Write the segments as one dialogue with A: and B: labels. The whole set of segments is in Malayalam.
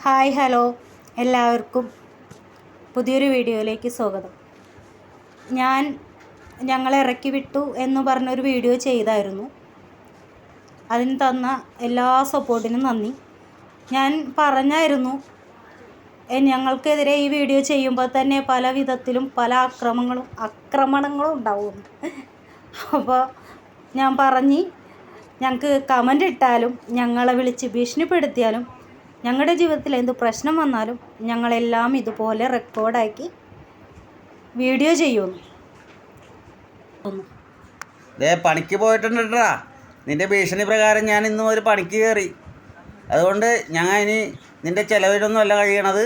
A: ഹായ് ഹലോ എല്ലാവർക്കും പുതിയൊരു വീഡിയോയിലേക്ക് സ്വാഗതം. ഞങ്ങളെ ഇറക്കി വിട്ടു എന്ന് പറഞ്ഞൊരു വീഡിയോ ചെയ്തായിരുന്നു. അതിന് തന്ന എല്ലാ സപ്പോർട്ടിനും നന്ദി. ഞാൻ പറഞ്ഞായിരുന്നു ഞങ്ങൾക്കെതിരെ ഈ വീഡിയോ ചെയ്യുമ്പോൾ തന്നെ പല വിധത്തിലും പല ആക്രമണങ്ങളും ഉണ്ടാവും. അപ്പോൾ ഞാൻ ഞങ്ങൾക്ക് കമൻ്റ് ഇട്ടാലും ഞങ്ങളെ വിളിച്ച് ഭീഷണിപ്പെടുത്തിയാലും ഞങ്ങളുടെ ജീവിതത്തിൽ എന്ത് പ്രശ്നം വന്നാലും ഞങ്ങളെല്ലാം ഇതുപോലെ റെക്കോർഡാക്കി വീഡിയോ ചെയ്യുന്നു.
B: പണിക്ക് പോയിട്ടുണ്ടാ നിൻ്റെ ഭീഷണി പ്രകാരം ഞാൻ ഇന്നും ഒരു പണിക്ക് കയറി. അതുകൊണ്ട് ഞങ്ങൾ ഇനി നിൻ്റെ ചിലവിലൊന്നും അല്ല കഴിയണത്.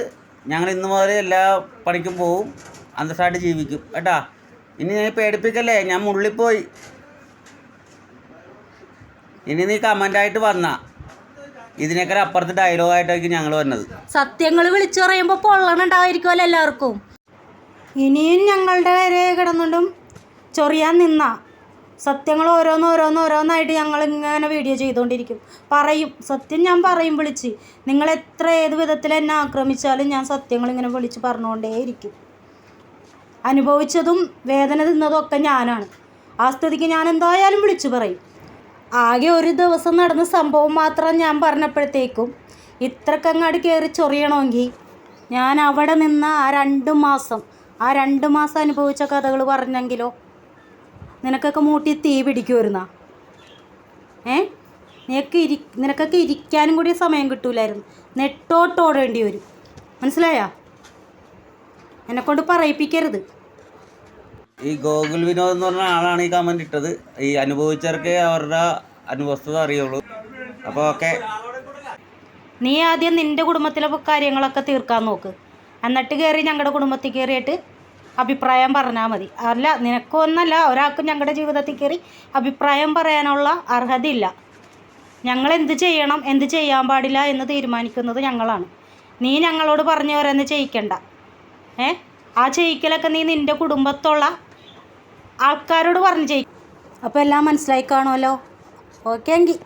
B: ഞങ്ങൾ ഇന്നു മുതൽ എല്ലാ പണിക്കും പോവും, അന്തസ്സായിട്ട് ജീവിക്കും കേട്ടാ. ഇനി നീ പേടിപ്പിക്കല്ലേ, ഞാൻ മുള്ളിപ്പോയി. ഇനി നീ കമൻ്റായിട്ട് വന്നാ ഇതിനേക്കാൾ അപ്പുറത്ത് ഡയലോഗായിട്ടായിരിക്കും ഞങ്ങൾ വന്നത്.
A: സത്യങ്ങൾ വിളിച്ചു പറയുമ്പോൾ പൊള്ളണുണ്ടായിരിക്കുമല്ലോ എല്ലാവർക്കും. ഇനിയും ഞങ്ങളുടെ വരെ കിടന്നുകൊണ്ടും ചൊറിയാൻ നിന്ന സത്യങ്ങൾ ഓരോന്നായിട്ട് ഞങ്ങളിങ്ങനെ വീഡിയോ ചെയ്തുകൊണ്ടിരിക്കും. സത്യം ഞാൻ പറയും വിളിച്ച്. നിങ്ങൾ ഏത് വിധത്തിൽ എന്നെ ആക്രമിച്ചാലും ഞാൻ സത്യങ്ങളിങ്ങനെ വിളിച്ച് പറഞ്ഞുകൊണ്ടേയിരിക്കും. അനുഭവിച്ചതും വേദന തിന്നതും ഒക്കെ ഞാനാണ്. ആ സ്ഥിതിക്ക് ഞാൻ എന്തായാലും വിളിച്ചു പറയും. ആകെ ഒരു ദിവസം നടന്ന സംഭവം മാത്രം ഞാൻ പറഞ്ഞപ്പോഴത്തേക്കും ഇത്രക്കങ്ങാട് കയറി ചൊറിയണമെങ്കിൽ ഞാൻ അവിടെ നിന്ന് ആ രണ്ട് മാസം അനുഭവിച്ച കഥകൾ പറഞ്ഞെങ്കിലോ നിനക്കൊക്കെ മൂട്ടി തീ പിടിക്കുമായിരുന്നാ? നിനക്കൊക്കെ ഇരിക്കാനും കൂടി സമയം കിട്ടൂലായിരുന്നു. നെട്ടോട്ടോടേണ്ടി വരും. മനസ്സിലായാ? എന്നെക്കൊണ്ട് പറയിപ്പിക്കരുത്.
B: ഈ ഗോകുൽ വിനോദ് എന്ന് പറഞ്ഞ ആളാണ് ഈ കമൻ്റ് ഇട്ടത്. ഈ അനുഭവിച്ചവർക്ക് അവരുടെ അനുഭവസ്ഥത അറിയുള്ളൂ. അപ്പോൾ ഓക്കെ,
A: നീ ആദ്യം നിൻ്റെ കുടുംബത്തിലെ കാര്യങ്ങളൊക്കെ തീർക്കാൻ നോക്ക്. എന്നിട്ട് കയറി ഞങ്ങളുടെ കുടുംബത്തിൽ കയറിയിട്ട് അഭിപ്രായം പറഞ്ഞാൽ മതി. അല്ല, നിനക്കൊന്നല്ല, ഒരാൾക്കും ഞങ്ങളുടെ ജീവിതത്തിൽ കയറി അഭിപ്രായം പറയാനുള്ള അർഹതയില്ല. ഞങ്ങളെന്ത് ചെയ്യണം, എന്ത് ചെയ്യാൻ പാടില്ല എന്ന് തീരുമാനിക്കുന്നത് ഞങ്ങളാണ്. നീ ഞങ്ങളോട് പറഞ്ഞു ഓരോന്ന് ചെയ്യിക്കണ്ട. ആ ചെയ്യിക്കലൊക്കെ നീ നിൻ്റെ കുടുംബത്തുള്ള ആൾക്കാരോട് പറഞ്ഞ് ചെയ്യും. അപ്പോൾ എല്ലാം മനസ്സിലായി കാണുമല്ലോ. ഓക്കെ എങ്കിൽ